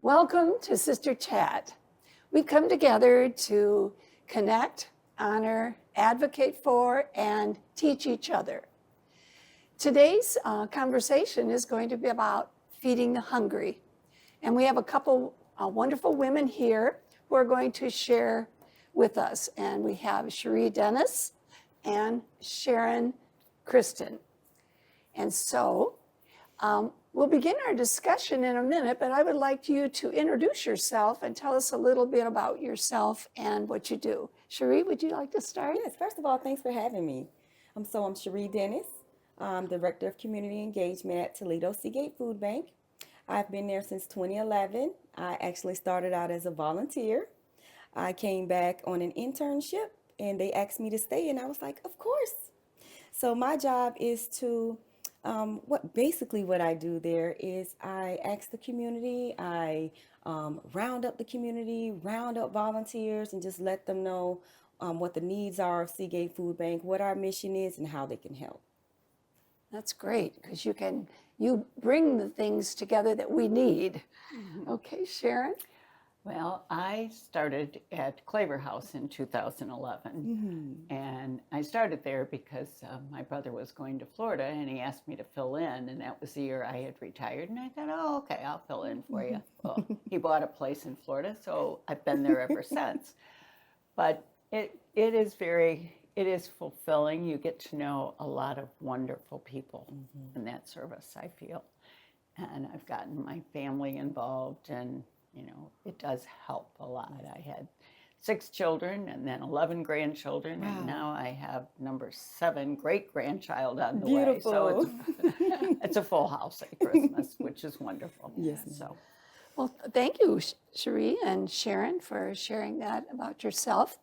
Welcome to Sister Chat. We've come together to connect, honor, advocate for, and teach each other. Today's conversation is going to be about feeding the hungry. And we have a couple wonderful women here who are going to share with us. And we have Cheri Dennis and Sharon Christen. And so we'll begin our discussion in a minute, but I would like you to introduce yourself and tell us a little bit about yourself and what you do. Cheri, would you like to start? Yes, first of all, thanks for having me. I'm Cheri Dennis. I'm Director of Community Engagement at Toledo Seagate Food Bank. I've been there since 2011. I actually started out as a volunteer. I came back on an internship and they asked me to stay, and I was like, of course. So my job is to what I do there is I ask the community, I round up the community, round up volunteers, and just let them know what the needs are of Seagate Food Bank, what our mission is, and how they can help. That's great, because you bring the things together that we need. Okay, Sharon? Well, I started at Claver House in 2011, and I started there because my brother was going to Florida, and he asked me to fill in, and that was the year I had retired, and I thought, oh, okay, I'll fill in for you. Well, he bought a place in Florida, so I've been there ever since. But it is fulfilling. You get to know a lot of wonderful people in that service, I feel, and I've gotten my family involved, and it does help a lot. I had 6 children and then 11 grandchildren, wow. And now I have number 7 great-grandchild on the Beautiful. way. So it's a full house at Christmas, which is wonderful. Yes. So, well, thank you, Cheri and Sharon, for sharing that about yourself.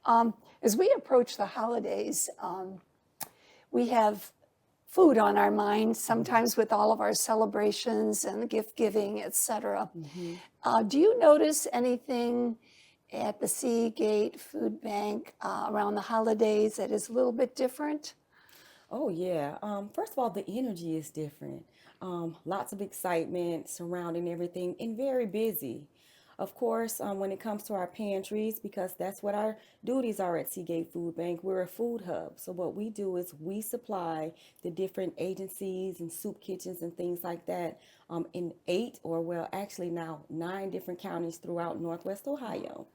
As we approach the holidays, we have food on our minds, sometimes with all of our celebrations and gift giving, etc. Do you notice anything at the Seagate Food Bank around the holidays that is a little bit different? Oh, yeah. First of all, the energy is different. Lots of excitement surrounding everything and very busy. Of course, when it comes to our pantries, because that's what our duties are at Seagate Food Bank, we're a food hub. So what we do is we supply the different agencies and soup kitchens and things like that in 8 or well, actually now 9 different counties throughout Northwest Ohio.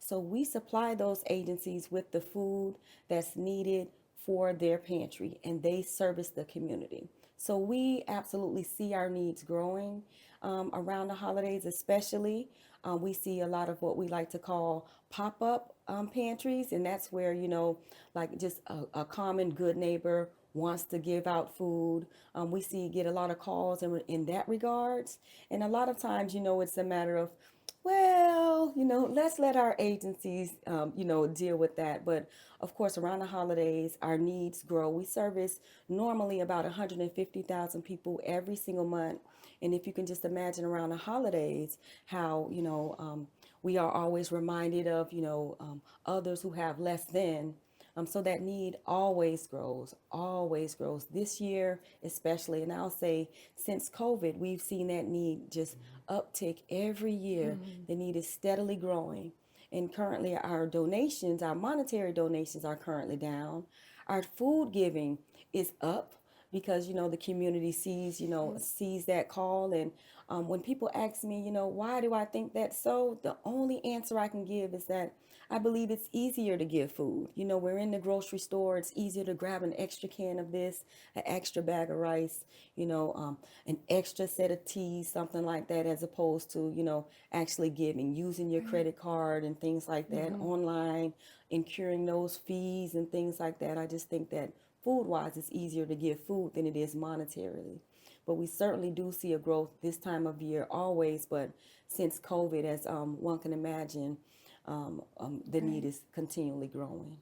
So we supply those agencies with the food that's needed for their pantry, and they service the community. So we absolutely see our needs growing around the holidays, especially. We see a lot of what we like to call pop-up pantries, and that's where, like just a common good neighbor wants to give out food. We get a lot of calls in that regards. And a lot of times, it's a matter of, well, let's let our agencies, deal with that. But of course, around the holidays, our needs grow. We service normally about 150,000 people every single month. And if you can just imagine around the holidays, how, we are always reminded of, others who have less than. So that need always grows. This year, especially, and I'll say since COVID, we've seen that need just uptick every year. The need is steadily growing. And currently our monetary donations are currently down. Our food giving is up because, the community sees that call. And when people ask me, why do I think that's so? The only answer I can give is that I believe it's easier to give food. We're in the grocery store. It's easier to grab an extra can of this, an extra bag of rice, an extra set of teas, something like that, as opposed to, actually giving, using your credit card and things like that online, incurring those fees and things like that. I just think that food-wise, it's easier to give food than it is monetarily. But we certainly do see a growth this time of year always, but since COVID, as one can imagine, the need is continually growing.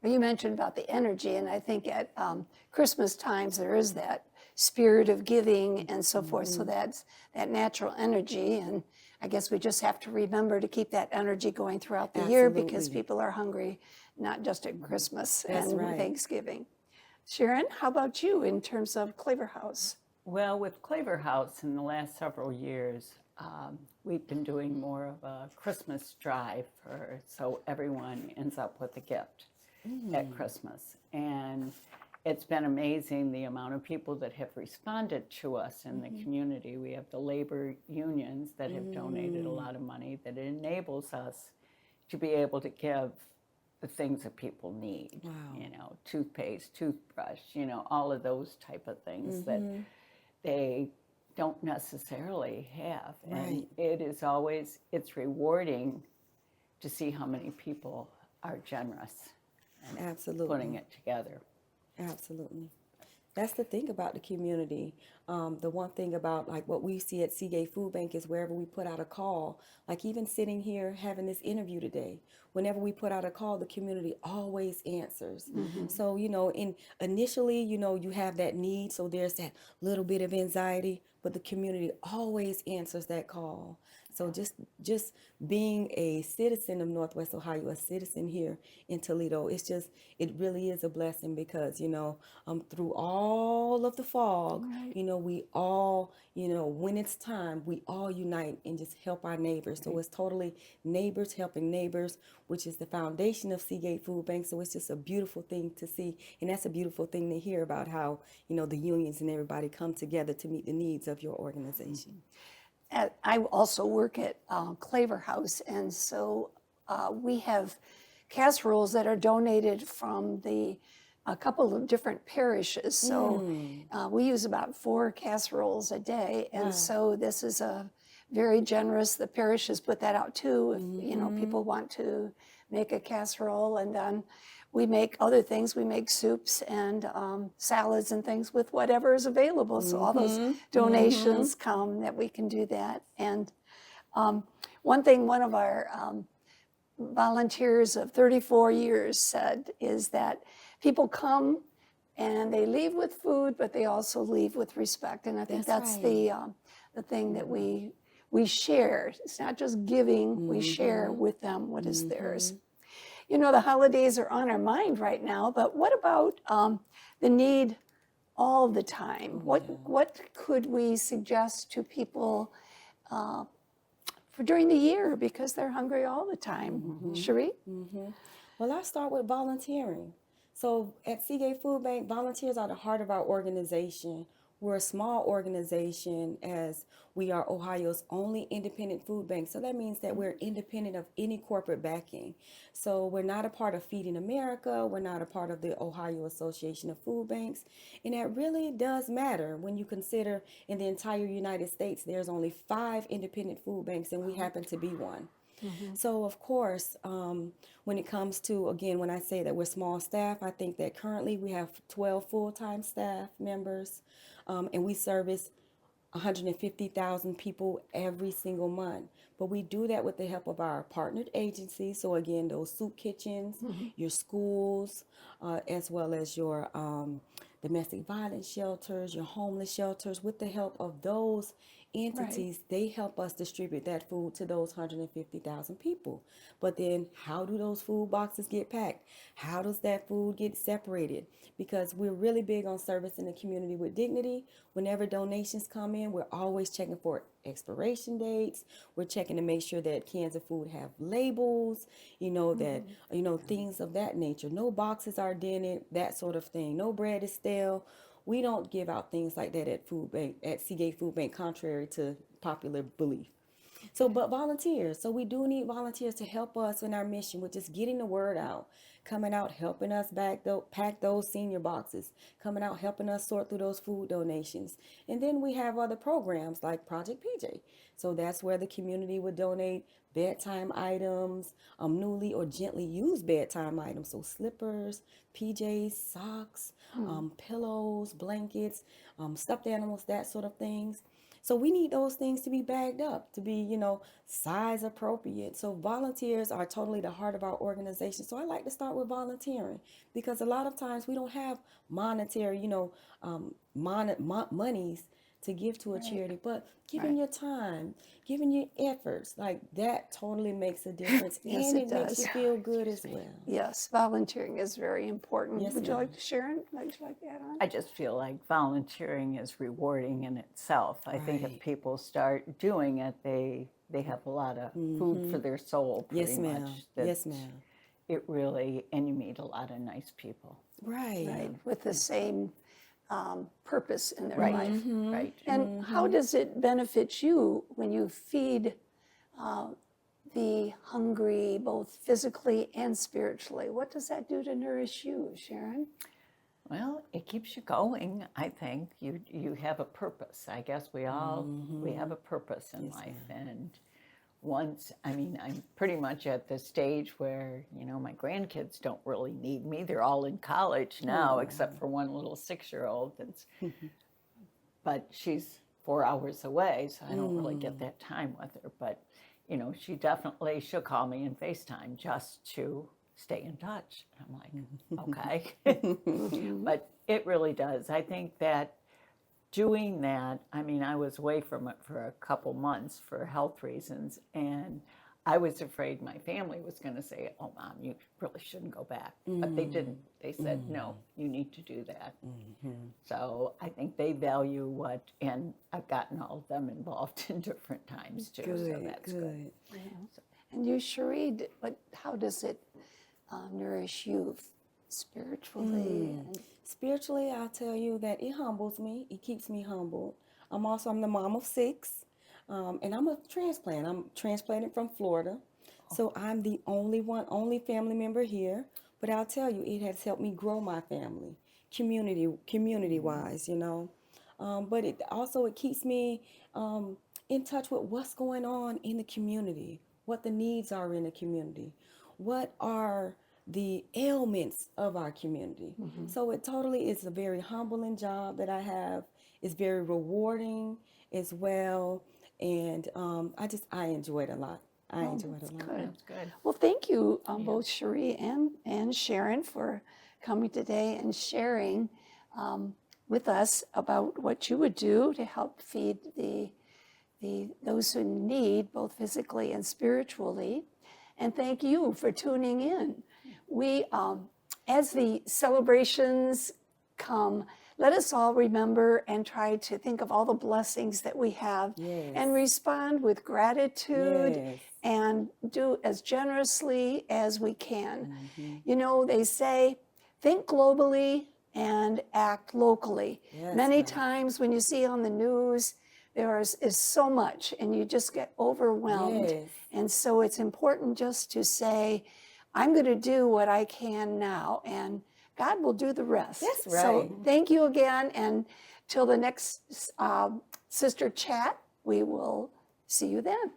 Well, you mentioned about the energy, and I think at Christmas times there is that spirit of giving and so forth, so that's that natural energy, and I guess we just have to remember to keep that energy going throughout the year because people are hungry, not just at Christmas and Thanksgiving. Sharon, how about you in terms of Claver House? well, with Claver House in the last several years, we've been doing more of a Christmas drive so everyone ends up with a gift at Christmas. And it's been amazing the amount of people that have responded to us in the community. We have the labor unions that have donated a lot of money that enables us to be able to give the things that people need. Wow. You know, toothpaste, toothbrush, you know, all of those type of things that they don't necessarily have. And it is always, it's rewarding to see how many people are generous and Absolutely. putting it together. Absolutely. That's the thing about the community. The one thing about like what we see at Seagate Food Bank is wherever we put out a call, like even sitting here having this interview today, whenever we put out a call, the community always answers. So, you know, initially, you know, you have that need, so there's that little bit of anxiety, but the community always answers that call. So just being a citizen of Northwest Ohio, a citizen here in Toledo, it really is a blessing because, you know, through all of the fog, you know, we all, you know, when it's time, we all unite and just help our neighbors. So it's totally neighbors helping neighbors, which is the foundation of Seagate Food Bank. So it's just a beautiful thing to see. And that's a beautiful thing to hear about how, you know, the unions and everybody come together to meet the needs of your organization. I also work at Claver House, and so we have casseroles that are donated from a couple of different parishes. So we use about 4 casseroles a day, and so this is a very generous. The parishes put that out too. If you know people want to make a casserole, and then we make other things. We make soups and salads and things with whatever is available. So all those donations come that we can do that. And one thing one of our volunteers of 34 years said is that people come and they leave with food, but they also leave with respect. And I think that's the thing that we share. It's not just giving, we share with them what is theirs. You know, the holidays are on our mind right now, but what about the need all the time? What could we suggest to people for during the year because they're hungry all the time? Cheri? Well, I start with volunteering. So at Seagate Food Bank, volunteers are the heart of our organization. We're a small organization as we are Ohio's only independent food bank. So that means that we're independent of any corporate backing. So we're not a part of Feeding America. We're not a part of the Ohio Association of Food Banks. And that really does matter when you consider in the entire United States, there's only 5 independent food banks, and we happen to be one. So, of course, when it comes to, again, when I say that we're small staff, I think that currently we have 12 full-time staff members, and we service 150,000 people every single month. But we do that with the help of our partnered agencies. So, again, those soup kitchens, your schools, as well as your domestic violence shelters, your homeless shelters. With the help of those entities, they help us distribute that food to those 150,000 people. But then how do those food boxes get packed? How does that food get separated? Because we're really big on service in the community with dignity. Whenever donations come in, we're always checking for expiration dates. We're checking to make sure that cans of food have labels, you know, that, you know, things of that nature. No boxes are dented, that sort of thing. No bread is stale. We don't give out things like that at Food Bank, at Seagate Food Bank, contrary to popular belief. So, but volunteers. So we do need volunteers to help us in our mission with just getting the word out, coming out, helping us pack those senior boxes, coming out, helping us sort through those food donations. And then we have other programs like Project PJ. So that's where the community would donate bedtime items, newly or gently used bedtime items. So slippers, PJs, socks, pillows, blankets, stuffed animals, that sort of things. So we need those things to be bagged up, to be, you know, size appropriate. So volunteers are totally the heart of our organization. So I like to start with volunteering because a lot of times we don't have monetary, you know, monies to give to a charity, but giving Right. your time, giving your efforts, like that totally makes a difference. Yes, And it it makes you does. feel good as well. Yes, volunteering is very important. Yes, Would you like ma'am. to, Sharon? Would you like to add on? I just feel like volunteering is rewarding in itself. I think if Right. people start doing it, they have a lot of food for their soul, pretty Yes, ma'am. much. That Yes, ma'am. it really, and you meet a lot of nice people. Right. Right, with the same purpose in their Right, life. right. And how does it benefit you when you feed the hungry, both physically and spiritually? What does that do to nourish you, Sharon? Well, it keeps you going, I think. You have a purpose. I guess we all we have a purpose in life. And once, I mean, I'm pretty much at the stage where, my grandkids don't really need me. They're all in college now, except for one little 6-year-old that's but she's 4 hours away, so I don't really get that time with her. But, she'll call me and FaceTime just to stay in touch. And I'm like, okay. But it really does. I think that doing that, I mean, I was away from it for a couple months for health reasons, and I was afraid my family was going to say, "Oh, Mom, you really shouldn't go back." But they didn't. They said, "No, you need to do that." So I think they value and I've gotten all of them involved in different times too. So that's good. And you, Cheri, how does it nourish you spiritually? And Spiritually, I'll tell you that it humbles me. It keeps me humbled. I'm the mom of 6, and I'm a transplant. I'm transplanted from Florida, so I'm the only family member here. But I'll tell you, it has helped me grow my family, community wise, But it keeps me in touch with what's going on in the community, what the needs are in the community, what are the ailments of our community. So it totally is a very humbling job that I have. It's very rewarding as well, and I enjoy it a lot. I enjoy it a lot. good. That's good. Well, thank you, both Cheri and Sharon, for coming today and sharing with us about what you would do to help feed those who need, both physically and spiritually. And thank you for tuning in. We, as the celebrations come, let us all remember and try to think of all the blessings that we have and respond with gratitude and do as generously as we can. They say, think globally and act locally. Many times when you see on the news, there is so much and you just get overwhelmed. And so it's important just to say, I'm going to do what I can now, and God will do the rest. That's right. So thank you again, and till the next Sister Chat, we will see you then.